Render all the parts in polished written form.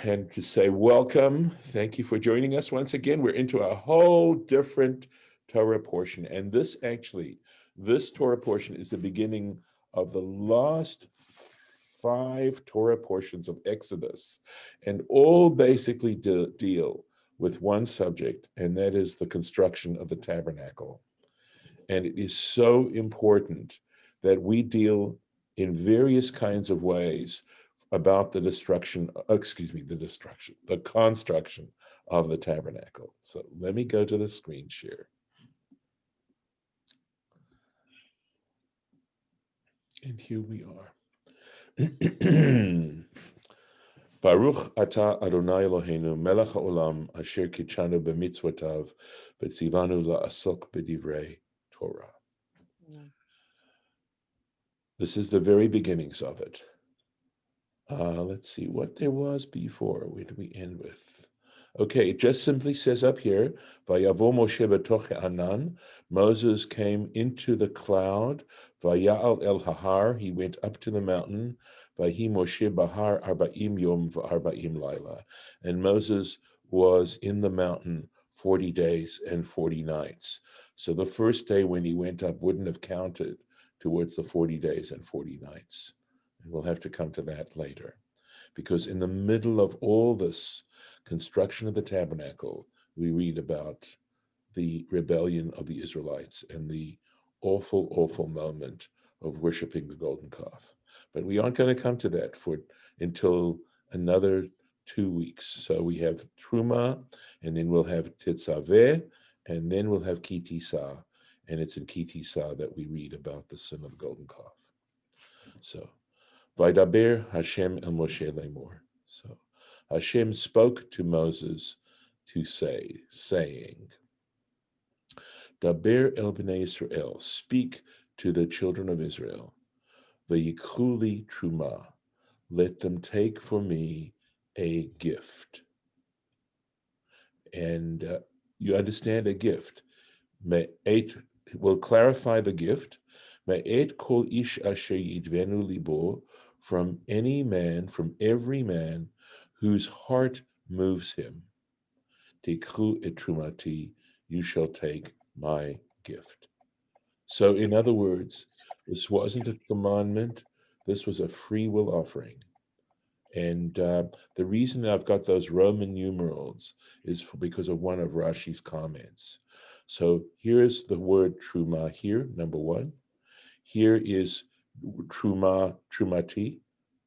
and to say welcome. Thank you for joining us once again. We're into a whole different Torah portion. And this Torah portion is the beginning of the last 5 Torah portions of Exodus. And all basically deal with one subject, and that is the construction of the tabernacle. And it is so important that we deal in various kinds of ways about the construction of the tabernacle. So let me go to the screen share. And here we are. Baruch atah Adonai Eloheinu melech haolam asher kitshanu b'mitzvotav v'tzivanu la'asok b'divrei Torah. This is the very beginnings of it. Let's see what there was before. Where do we end with? Okay, it just simply says up here, Vayavo Moshe b'toch ha'anan. Moses came into the cloud. Vaya'al el hahar. He went up to the mountain. Vahi Moshe bahar arba'im yom v'arba'im laila. And Moses was in the mountain 40 days and 40 nights. So the first day when he went up wouldn't have counted towards the 40 days and 40 nights. And we'll have to come to that later. Because in the middle of all this construction of the tabernacle, we read about the rebellion of the Israelites and the awful, awful moment of worshiping the golden calf. But we aren't going to come to that until another 2 weeks. So we have Truma, and then we'll have Tetzaveh, and then we'll have Ki Tisa. And it's in Ki Tisa that we read about the sin of the golden calf. So, Vaidaber Hashem el Moshe lemor. So Hashem spoke to Moses to say, saying, Daber el bnei Israel, speak to the children of Israel. Vayikuli truma, let them take for me a gift. And you understand a gift. We'll clarify the gift. Me'et kol ish asher yidvenu libo, from any man, from every man whose heart moves him. Tikhu et trumati, you shall take my gift. So in other words, this wasn't a commandment, this was a free will offering. And the reason I've got those Roman numerals is because of one of Rashi's comments. So here's the word truma here, number 1. Here is truma, trumati,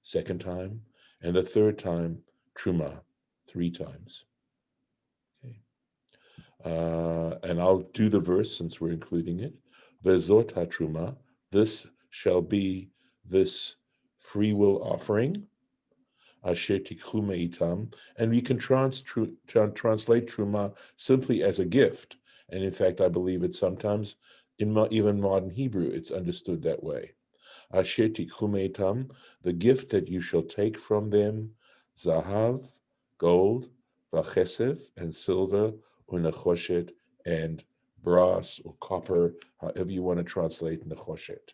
second time. And the third time, truma, 3 times. Okay. And I'll do the verse since we're including it. Vezot ha-truma, this shall be this free will offering. Asher tikhu me'itam, and we can translate truma simply as a gift. And in fact, I believe it's sometimes, in even modern Hebrew, it's understood that way. Asher tikhu me'itam, the gift that you shall take from them, zahav, gold, v'chesef, and silver, unachoshet, and brass or copper, however you want to translate nechoshet.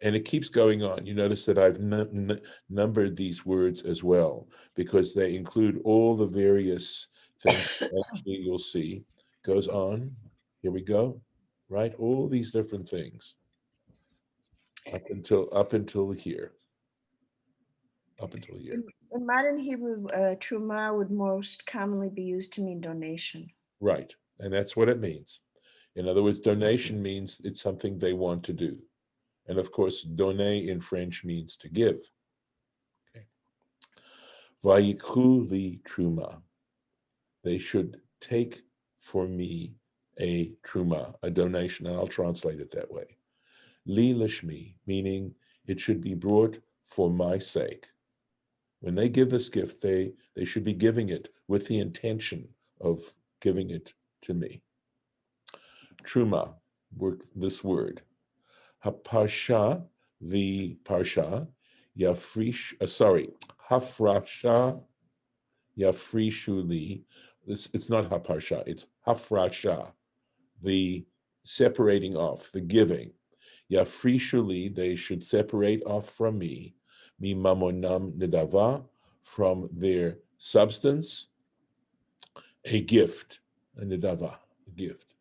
And it keeps going on. You notice that I've numbered these words as well, because they include all the various things actually you'll see. Goes on. Here we go. Right? All these different things. Up until here. Up until here. In modern Hebrew, truma would most commonly be used to mean donation. Right. And that's what it means. In other words, donation means it's something they want to do. And of course, donner in French means to give. Okay. Vayikhu li truma. They should take for me a truma, a donation, and I'll translate it that way. Li lishmi, meaning it should be brought for my sake. When they give this gift, they should be giving it with the intention of giving it to me. Truma, this word. Haparsha, the parsha, hafrasha, yafrishuli. It's not haparsha, it's hafrasha, the separating off, the giving. Yafrishuli, they should separate off from me, mi mamonam nedava, from their substance a gift, a nedava, a gift.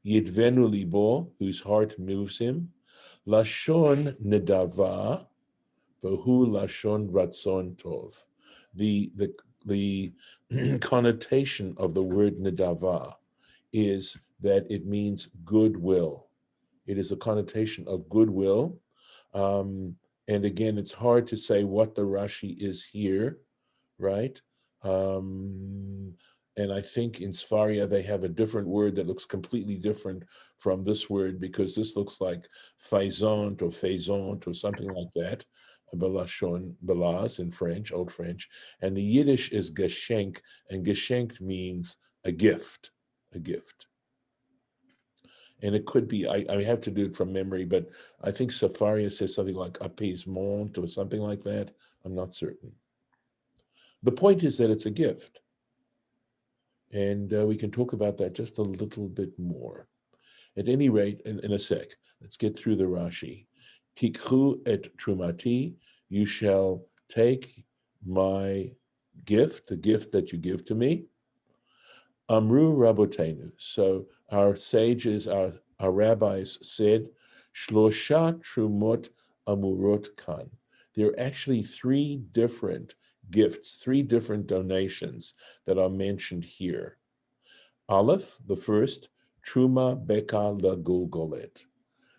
Yidvenu libo, whose heart moves him, lashon nedava, v'hu lashon ratzon tov. The connotation of the word nedava is that it means goodwill. It is a connotation of goodwill. And again, it's hard to say what the Rashi is here, right? And I think in Sfaria they have a different word that looks completely different from this word, because this looks like faisant or something like that, belashon, belaz in French, Old French. And the Yiddish is geschenk, and geschenk means a gift, a gift. And it could be, I have to do it from memory, but I think Safaria says something like apaisement or something like that. I'm not certain. The point is that it's a gift. And we can talk about that just a little bit more. At any rate, in a sec, let's get through the Rashi. Tikhu et trumati, you shall take my gift, the gift that you give to me. Amru Rabotenu. So our sages, our rabbis said, Shlosha Trumot Amurot Kan. There are actually three different gifts, three different donations that are mentioned here. Aleph, the first, Truma Beka Lagulgolet.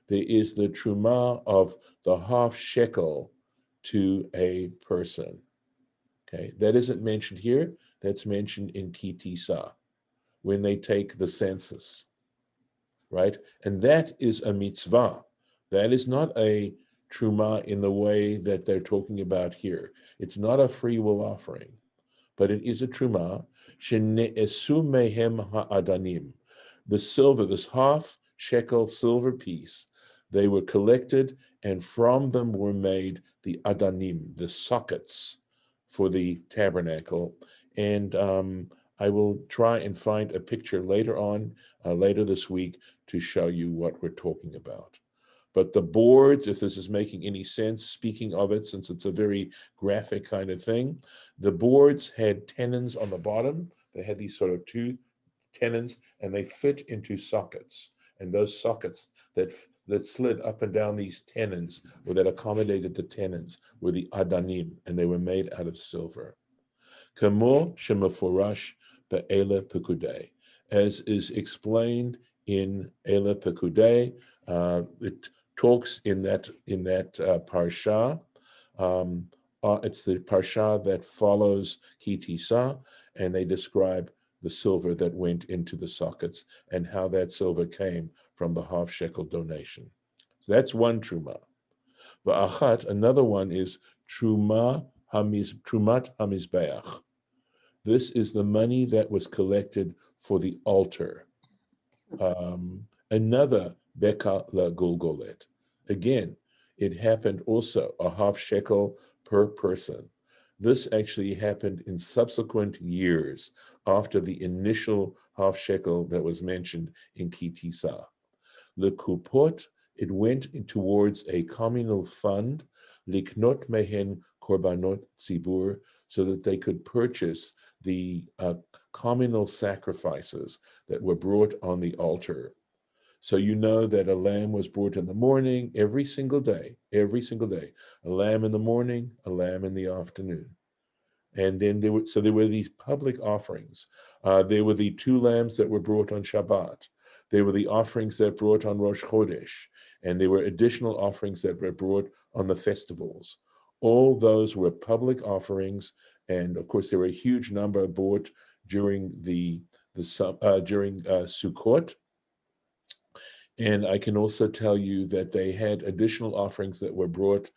There is the Truma of the half shekel to a person. Okay, that isn't mentioned here. That's mentioned in Kitisa, when they take the census, right? And that is a mitzvah. That is not a truma in the way that they're talking about here. It's not a free will offering, but it is a truma. Shene'esu mehem ha'adanim. The silver, this half shekel silver piece, they were collected, and from them were made the adanim, the sockets for the tabernacle. And I will try and find a picture later on, later this week, to show you what we're talking about. But the boards, if this is making any sense, speaking of it, since it's a very graphic kind of thing, the boards had tenons on the bottom. They had these sort of two tenons, and they fit into sockets. And those sockets that slid up and down these tenons, or that accommodated the tenons, were the adanim, and they were made out of silver. Kamo shemafurash be'ele pekudei, as is explained in Ele Pekudei. It talks in that parsha. It's the parsha that follows Kitisa, and they describe the silver that went into the sockets and how that silver came from the half shekel donation. So that's one truma. Va'achat, another one is trumat hamizbeach. This is the money that was collected for the altar. Another beka la gulgolet. Again, it happened also a half shekel per person. This actually happened in subsequent years after the initial half shekel that was mentioned in Kitisa. Le kupot, it went towards a communal fund, liknot mehen korbanot tzibur, so that they could purchase the communal sacrifices that were brought on the altar. So you know that a lamb was brought in the morning every single day, a lamb in the morning, a lamb in the afternoon. And then there were these public offerings. There were the two lambs that were brought on Shabbat. There were the offerings that brought on Rosh Chodesh, and there were additional offerings that were brought on the festivals. All those were public offerings, and of course there were a huge number brought during during Sukkot. And I can also tell you that they had additional offerings that were brought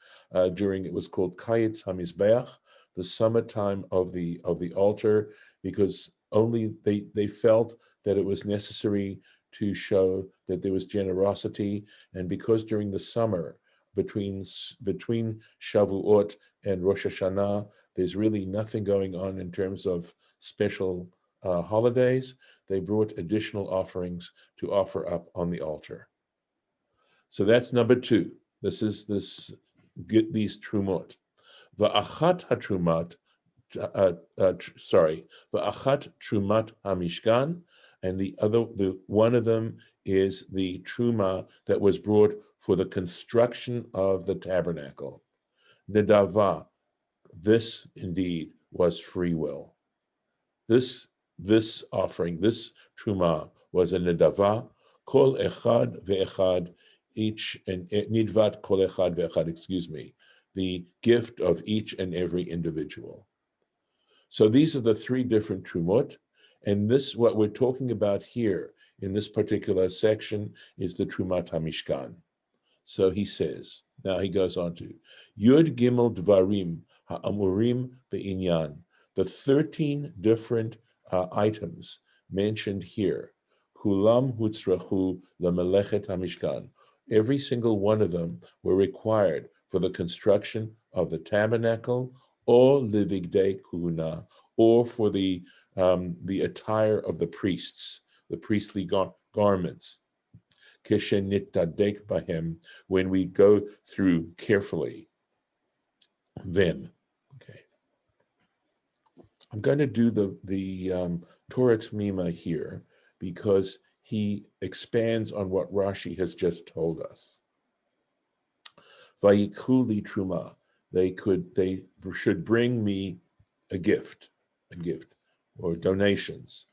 during, it was called Kayetz HaMizbeach, the summertime of the altar, because only they felt that it was necessary to show that there was generosity, and because during the summer between Shavuot and Rosh Hashanah, there's really nothing going on in terms of special holidays. They brought additional offerings to offer up on the altar. So that's number two. This is these trumot. Va'achat hatrumat va'achat trumat hamishkan, and the one of them is the truma that was brought for the construction of the tabernacle. Nedava, this indeed was free will. This offering, this truma, was a nedava, kol echad ve'echad, each and nidvat kol echad ve'echad, excuse me, the gift of each and every individual. So these are the three different trumot, and this, what we're talking about here in this particular section, is the trumat hamishkan. So he says, now he goes on to Yud Gimel Dvarim Ha'amurim Be'inyan, the 13 different items mentioned here. Kulam Hutzrachu Lamelechet HaMishkan. Every single one of them were required for the construction of the tabernacle, or Livigdei Kuhuna, or for the attire of the priests, the priestly garments. When we go through carefully them. Okay. I'm going to do the Torah Tamima here because he expands on what Rashi has just told us. Vayikuli truma. They should bring me a gift, or donations.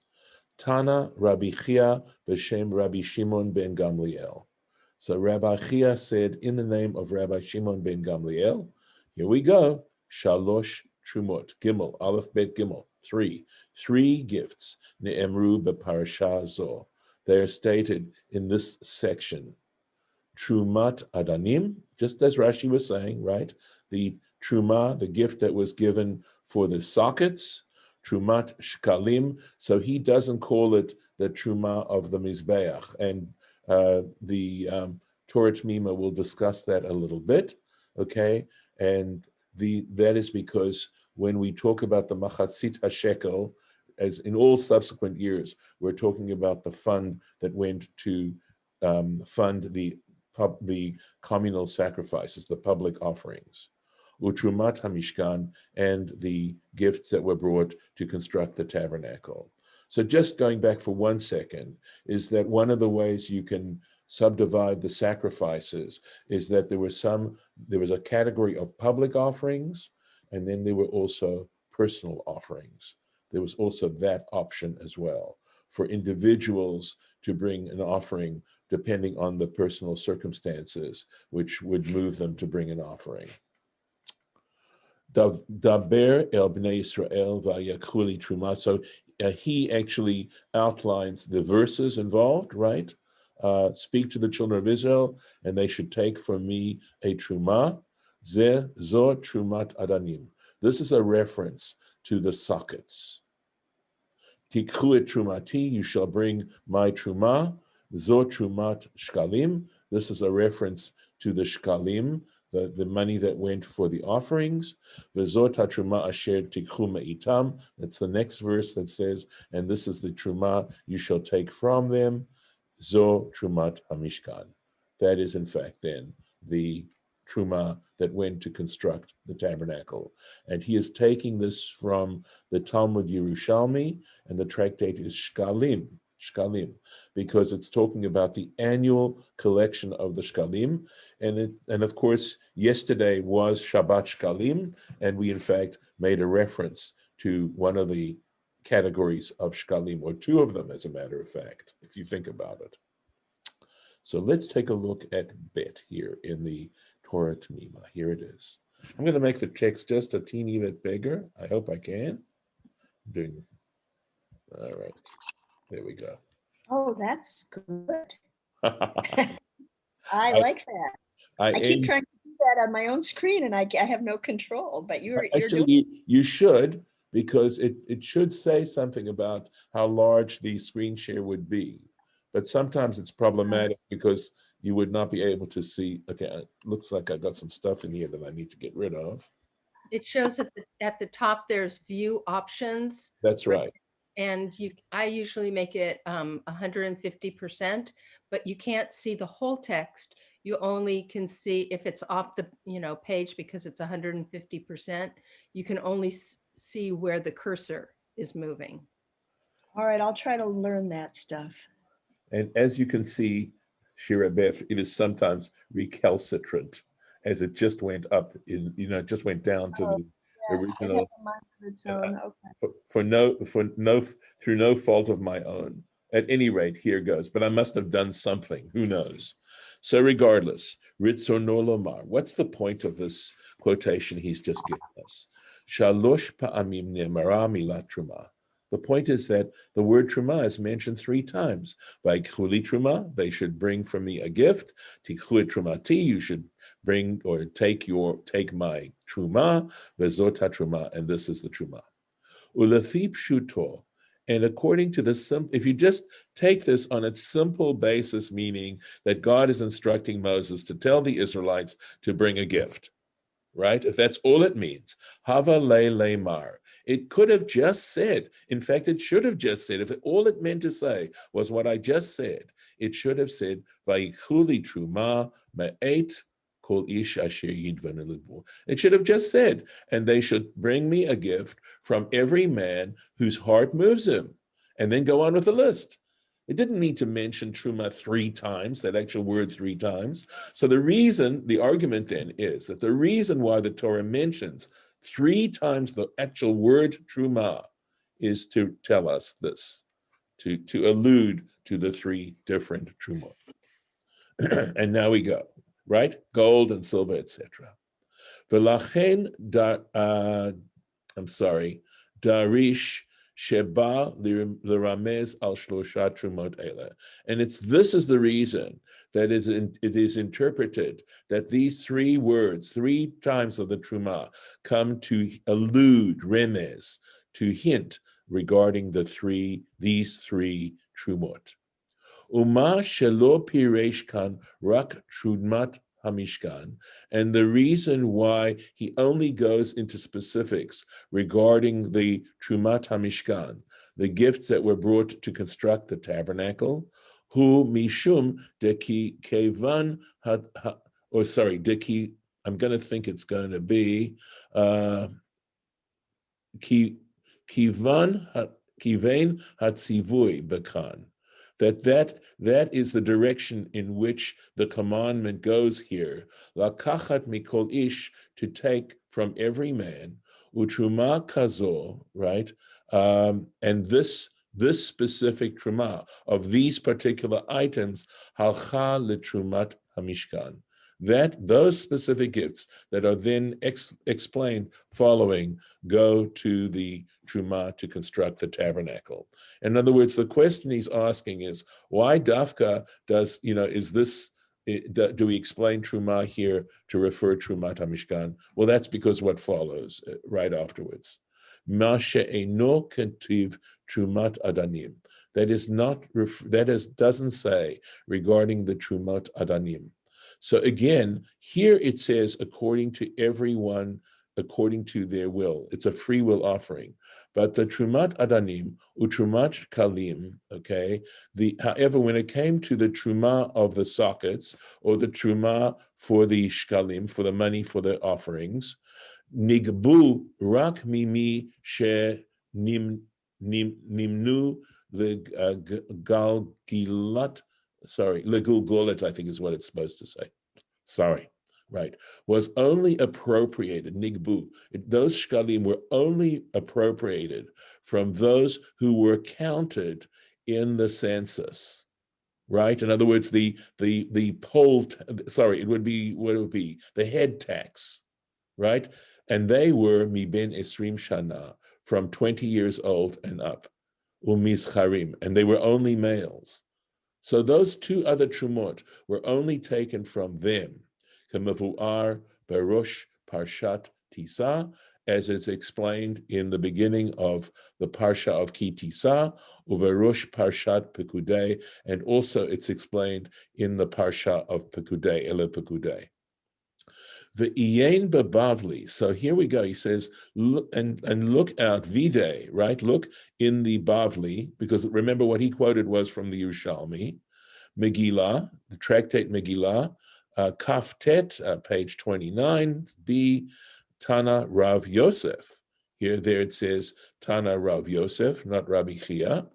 Tana Rabbi Chia b'shem Rabbi Shimon ben Gamliel. So Rabbi Chia said, in the name of Rabbi Shimon ben Gamliel, here we go, Shalosh Trumot, Gimel, Aleph Bet Gimel, three gifts, Ne'emru beParashah Zo. They are stated in this section. Trumat Adanim, just as Rashi was saying, right? The Truma, the gift that was given for the sockets, Trumat Shkalim, so he doesn't call it the Truma of the Mizbeach. And the Torah Tamima will discuss that a little bit, okay? And that is because when we talk about the Machatzit HaShekel, as in all subsequent years, we're talking about the fund that went to fund the communal sacrifices, the public offerings, Utrumat HaMishkan, and the gifts that were brought to construct the tabernacle. So just going back for 1 second, is that one of the ways you can subdivide the sacrifices is that there was a category of public offerings, and then there were also personal offerings. There was also that option as well for individuals to bring an offering depending on the personal circumstances, which would move them to bring an offering. Daber el bnei Israel vayakuli truma. So he actually outlines the verses involved, right? Speak to the children of Israel, and they should take from me a truma. Ze zo trumat adanim. This is a reference to the sockets. Tikhu et trumati, you shall bring my truma. Zo trumat shkalim. This is a reference to the shkalim, the money that went for the offerings. V'zot ha-truma asher tikhu me'itam. That's the next verse that says, and this is the truma you shall take from them. Zo trumat hamishkan. That is, in fact, then the truma that went to construct the tabernacle. And he is taking this from the Talmud Yerushalmi, and the tractate is Shkalim, because it's talking about the annual collection of the Shkalim. And of course, yesterday was Shabbat Shkalim, and we in fact made a reference to one of the categories of Shkalim, or two of them, as a matter of fact, if you think about it. So let's take a look at Bet here in the Torah Tamima. Here it is. I'm going to make the text just a teeny bit bigger. I hope I can. All right. There we go. Oh, that's good. I I like that. I keep aim, trying to do that on my own screen, and I have no control. But you're actually, doing. you should, because it should say something about how large the screen share would be. But sometimes it's problematic because you would not be able to see. Okay, it looks like I got some stuff in here that I need to get rid of. It shows at the top, there's view options. That's right. And I usually make it 150%, but you can't see the whole text. You only can see if it's off the page, because it's 150%. You can only see where the cursor is moving. All right, I'll try to learn that stuff. And as you can see, Shira Beth, it is sometimes recalcitrant as it just went up in, it just went down to the Yeah, it has original a mind of its own. Okay. through no fault of my own. At any rate, here goes. But I must have done something. Who knows? So regardless, Ritzono Lomar. What's the point of this quotation he's just given us? Shalosh pa'amim ne'mara milat truma. The point is that the word truma is mentioned 3 times. By kuli truma, they should bring from me a gift. Tikhu trumati, you should bring or take my truma. Vezot truma, and this is the truma. Ulefi pshuto, and according to the if you just take this on its simple basis, meaning that God is instructing Moses to tell the Israelites to bring a gift, right? If that's all it means, hava le mar. It could have just said, in fact, it should have just said, if all it meant to say was what I just said, it should have said, vayichuli truma ma'et kol ish asher yidvanu libo. It should have just said, and they should bring me a gift from every man whose heart moves him, and then go on with the list. It didn't need to mention truma 3 times, that actual word 3 times. So the argument then is that the reason why the Torah mentions 3 times the actual word truma is to tell us this, to allude to the 3 different trumot. And now we go, right? Gold and silver, etc. V'lachen darish sheba l'ramez al shlosha trumot ele. And this is the reason that it is interpreted that these 3 words, 3 times of the truma, come to allude, remez, to hint regarding these 3 trumot. Uma shelo piresh kan rak trudmat hamishkan, and the reason why he only goes into specifics regarding the trumat hamishkan, the gifts that were brought to construct the tabernacle, hu mishum deki kevan deki. I'm going to think it's going to be kivan hatzivui bekan. That is the direction in which the commandment goes here. Lakachat mikol ish, to take from every man, utruma kazo, right? And this specific truma of these particular items, halcha letrumat hamishkan. That those specific gifts that are then explained following go to the truma to construct the tabernacle. In other words, the question he's asking is, why dafka do we explain truma here to refer trumat hamishkan? Well, that's because what follows right afterwards. Ma she'eno kentiv trumat adanim. Doesn't say regarding the trumat adanim. So again, here it says, according to everyone, according to their will. It's a free will offering. But the trumat adanim, utrumat kalim, okay, however, when it came to the truma of the sockets, or the truma for the shkalim, for the money for the offerings, nigbu rak mimi she nimnu legulgolet, I think is what it's supposed to say. Right, was only appropriated, nigbu. Those shkalim were only appropriated from those who were counted in the census, right? In other words, the poll, it would be the head tax, right? And they were miben esrim shana, from 20 years old and up, umizcharim, and they were only males. So those 2 other trumot were only taken from them. Kamavuar Baruch Parshat Tisa, as it's explained in the beginning of the Parsha of Ki Tisa, Uverush Parshat Pekudei, and also it's explained in the Parsha of Pekudei, Ele Pekudei. V'Iyen B'Bavli. So here we go. He says, look out, Vide, right? Look in the Bavli, because remember what he quoted was from the Yerushalmi. Megillah, the tractate Megillah, Kaf Tet, page 29, B, Tana Rav Yosef. There it says Tana Rav Yosef, not Rabbi Chia.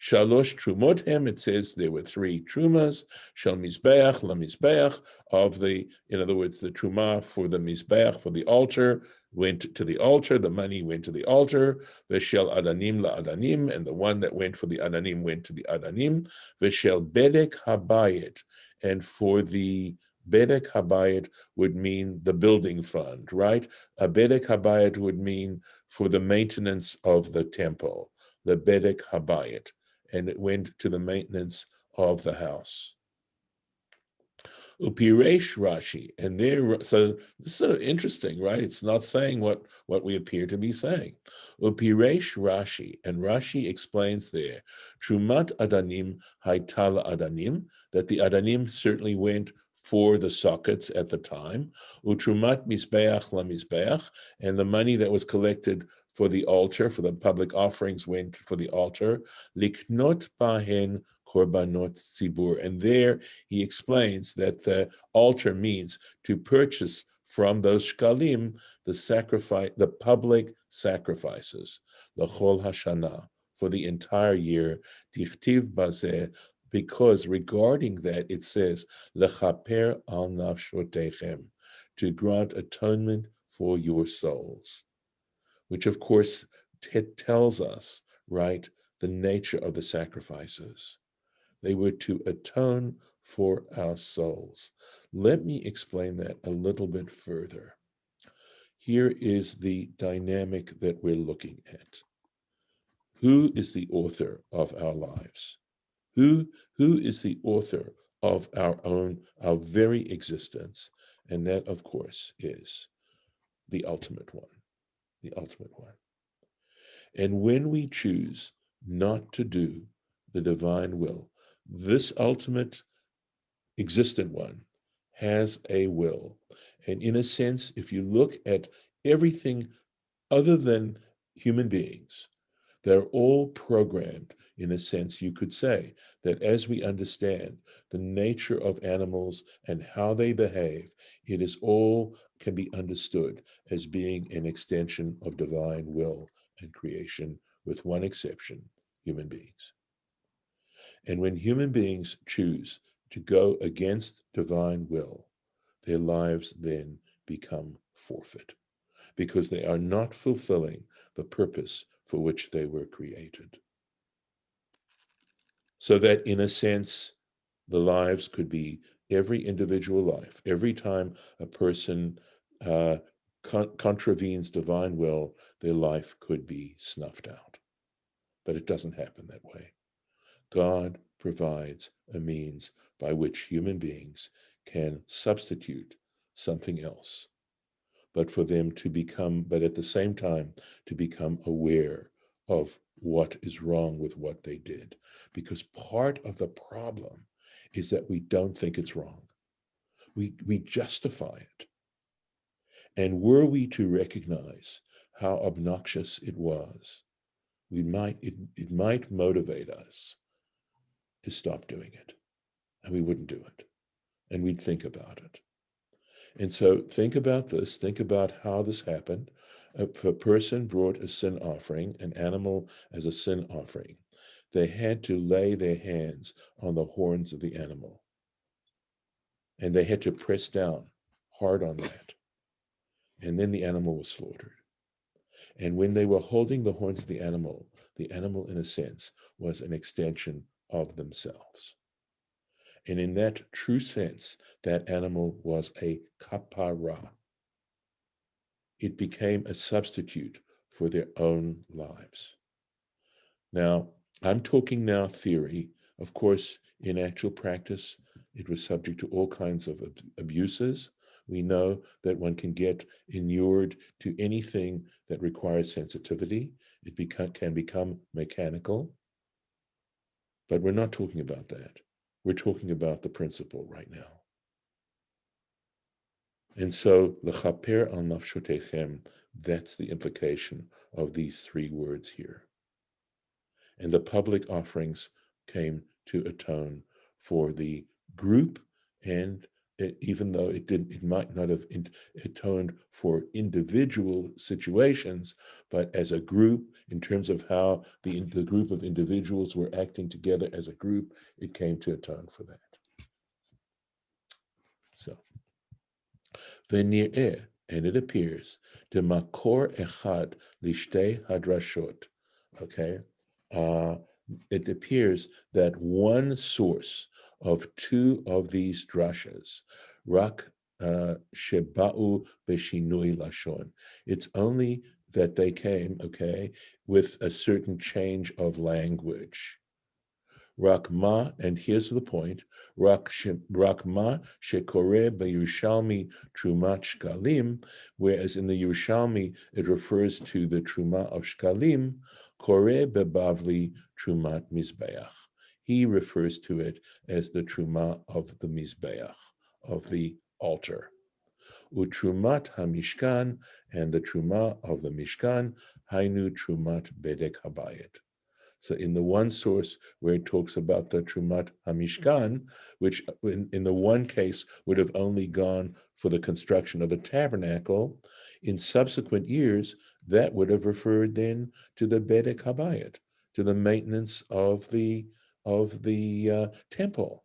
Shalosh Trumothem, it says there were 3 Trumas, Shal Mizbeach, La Mizbeach, of the, in other words, the Truma for the Mizbeach, for the altar, went to the altar, the money went to the altar, Veshel Adanim La Adanim, and the one that went for the Adanim went to the Adanim, Veshel Bedek Habayit, and for the Bedek Habayit would mean the building fund, right? A Bedek Habayit would mean for the maintenance of the temple, the Bedek Habayit, and it went to the maintenance of the house. Upiresh Rashi, and there, so this is sort of interesting, right? It's not saying what we appear to be saying. Upiresh Rashi, and Rashi explains there, Trumat Adanim Haitala Adanim, that the Adanim certainly went for the sockets at the time, Utrumat Mizbeach La Mizbeach, and the money that was collected for the altar, for the public offerings went for the altar, Liknot Bahen Korbanot Tzibur. And there he explains that the altar means to purchase from those shkalim the sacrifice, the public sacrifices, L'chol Hashana, for the entire year, Tichtiv Bazeh, because regarding that it says Lechaper al nafshotechem, to grant atonement for your souls, which of course tells us, right, the nature of the sacrifices. They were to atone for our souls. Let me explain that a little bit further. Here is the dynamic that we're looking at. Who is the author of our lives? Who is the author of our very existence? And that, of course, is the ultimate one, the ultimate one. And when we choose not to do the divine will, this ultimate existent one has a will. And in a sense, if you look at everything other than human beings, they're all programmed, in a sense, you could say, that as we understand the nature of animals and how they behave, it is all can be understood as being an extension of divine will and creation, with one exception, human beings. And when human beings choose to go against divine will, their lives then become forfeit, because they are not fulfilling the purpose for which they were created. So that in a sense, the lives could be every individual life. Every time a person contravenes divine will, their life could be snuffed out. But it doesn't happen that way. God provides a means by which human beings can substitute something else, but for them to become, but at the same time, to become aware of what is wrong with what they did. Because part of the problem is that we don't think it's wrong. We justify it. And were we to recognize how obnoxious it was, it might motivate us to stop doing it. And we wouldn't do it. And we'd think about it. And so think about this. Think about how this happened. If a person brought a sin offering, an animal as a sin offering, they had to lay their hands on the horns of the animal. And they had to press down hard on that. And then the animal was slaughtered. And when they were holding the horns of the animal, in a sense, was an extension of themselves. And in that true sense, that animal was a kapara. It became a substitute for their own lives. Now, I'm talking now theory. Of course, in actual practice, it was subject to all kinds of abuses. We know that one can get inured to anything that requires sensitivity. It can become mechanical. But we're not talking about that. We're talking about the principle right now. And so, l'chaper al nafshotechem, that's the implication of these 3 words here. And the public offerings came to atone for the group and even though it might not have atoned for individual situations, but as a group, in terms of how the group of individuals were acting together as a group, it came to atone for that. So, v'nir'eh, and it appears, de makor echad lishtei hadrashot. Okay, it appears that one source of two of these drashas, rak sheba'u beshinui lashon. It's only that they came, okay, with a certain change of language. Rakma, and here's the point, Rakma shekore b'Yerushalmi trumat shkalim, whereas in the Yerushalmi it refers to the truma of shkalim, kore bebavli trumat mizbeach. He refers to it as the truma of the mizbeach, of the altar. Utrumat hamishkan, and the truma of the mishkan, hainu trumat bedek habayit. So in the one source where it talks about the Trumat HaMishkan, which in the one case would have only gone for the construction of the tabernacle, in subsequent years, that would have referred then to the Bedek Habayit, to the maintenance of the temple,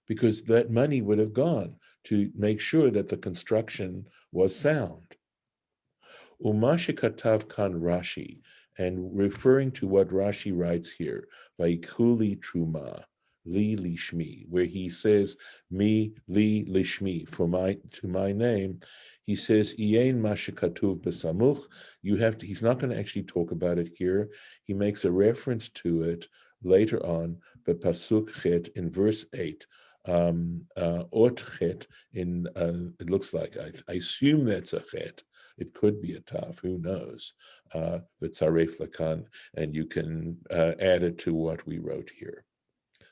because that money would have gone to make sure that the construction was sound. Umashikatav kan Rashi, and referring to what Rashi writes here, Vaikuli Truma, Li Lishmi, where he says, Me, Li Lishmi, to my name, he says, Ien Mashikatuv Besamuch, he's not going to actually talk about it here. He makes a reference to it later on, but Pasuk Chet in verse 8. Ot Chet in, it looks like, I assume that's a Chet. It could be a taf, who knows? V'tzaref lakan, and you can add it to what we wrote here.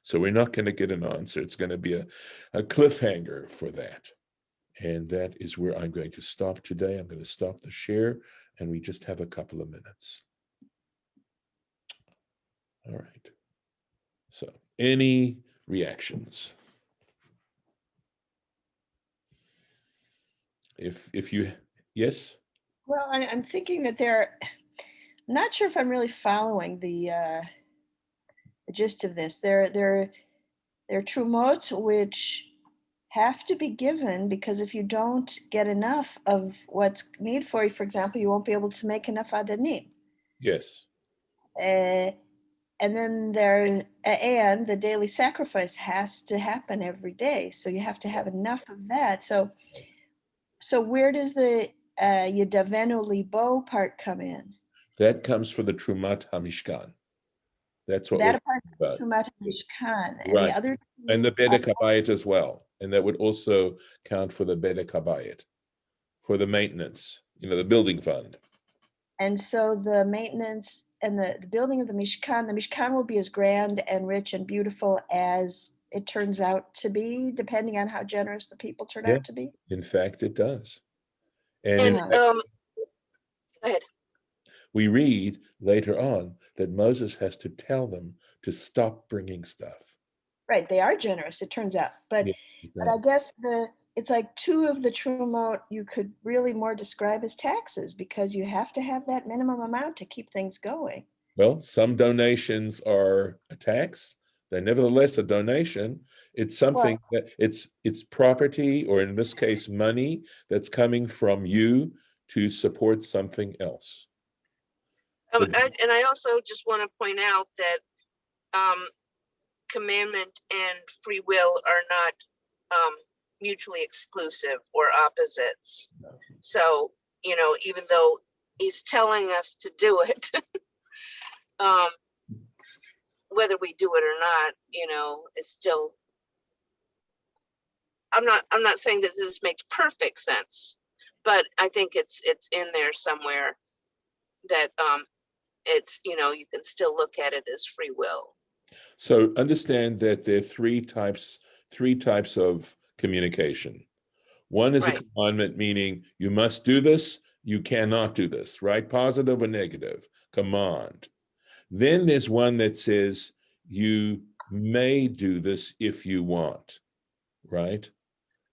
So we're not going to get an answer. It's going to be a cliffhanger for that. And that is where I'm going to stop today. I'm going to stop the share, and we just have a couple of minutes. All right. So any reactions? If you, yes? Well, I'm thinking that I'm not sure if I'm really following the gist of this. They're trumot which have to be given, because if you don't get enough of what's needed for you, for example, you won't be able to make enough adanim. Yes. And then and the daily sacrifice has to happen every day, so you have to have enough of that. So where does the Yadavenu Libo part come in? That comes for the Trumat HaMishkan. That's what That we're apart talking about. from Trumat Mishkan, and the Right. other And the two are, Bedek Habayit as well. And that would also count for the Bedek Habayit, for the maintenance, the building fund. and so the maintenance and the building of the Mishkan will be as grand and rich and beautiful as it turns out to be, depending on how generous the people turn Yeah. out to be. In fact, it does. And And in fact, go ahead. we read later on that Moses has to tell them to stop bringing stuff. Right, they are generous, it turns out. But Yeah, I guess it's like two of the trumot you could really more describe as taxes, because you have to have that minimum amount to keep things going. well, some donations are a tax. They're nevertheless a donation. It's something that it's property, or in this case, money that's coming from you to support something else. And I also just want to point out that commandment and free will are not mutually exclusive or opposites. So, even though he's telling us to do it, whether we do it or not, is still, I'm not saying that this makes perfect sense, but I think it's in there somewhere that it's, you can still look at it as free will. So understand that there are three types of communication. One is a Right. commandment, meaning you must do this, you cannot do this, right? Positive or negative, command. Then there's one that says you may do this if you want, right?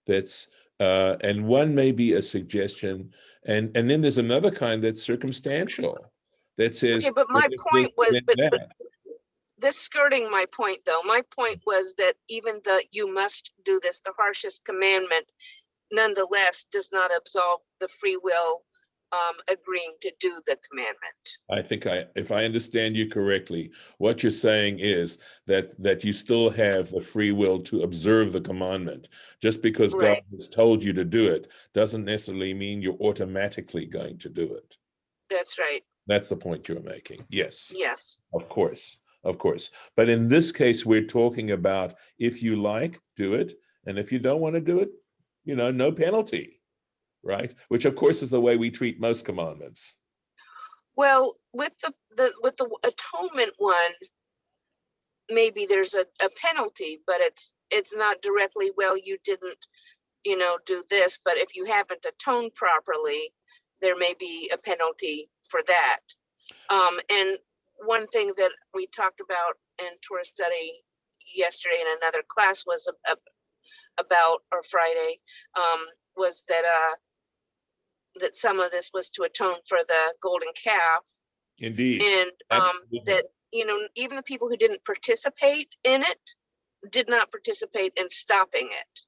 that's and one may be a suggestion, and then there's another kind that's circumstantial that says, Okay, but well, my if this, point was, then but that. this skirting my point though. My point was that even the you must do this, the harshest commandment, nonetheless does not absolve the free will agreeing to do the commandment. I think if I understand you correctly, what you're saying is that you still have the free will to observe the commandment. Just because God Right. has told you to do it doesn't necessarily mean you're automatically going to do it. That's right. That's the point you're making. Yes, Yes. of course, of course. But in this case, we're talking about if you like, do it, and if you don't want to do it, no penalty, right? Which of course is the way we treat most commandments. Well, with the atonement one, maybe there's a penalty, but it's not directly, well, you didn't, do this, but if you haven't atoned properly, there may be a penalty for that. And one thing that we talked about in Torah study yesterday in another class was about, or Friday, was that some of this was to atone for the golden calf, Indeed. and that even the people who didn't participate in it did not participate in stopping it,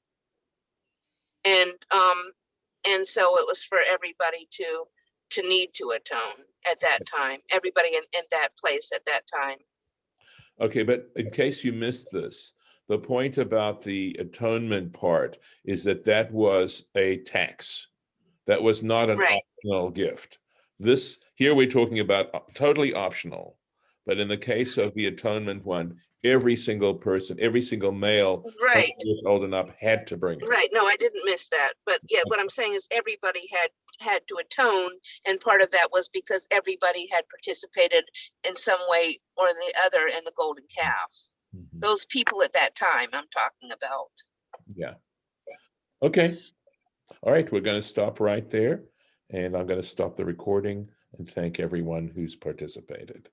and so it was for everybody to need to atone at that time, everybody in that place at that time. Okay, but in case you missed this, the point about the atonement part is that was a tax. That was not an Right. optional gift. This here we're talking about totally optional. But in the case of the atonement one, every single person, every single male Right. who was old enough had to bring it. Right. No, I didn't miss that. But yeah, what I'm saying is everybody had to atone, and part of that was because everybody had participated in some way or the other in the golden calf. Mhm. Those people at that time I'm talking about. Yeah. Okay. All right, we're going to stop right there, and I'm going to stop the recording and thank everyone who's participated.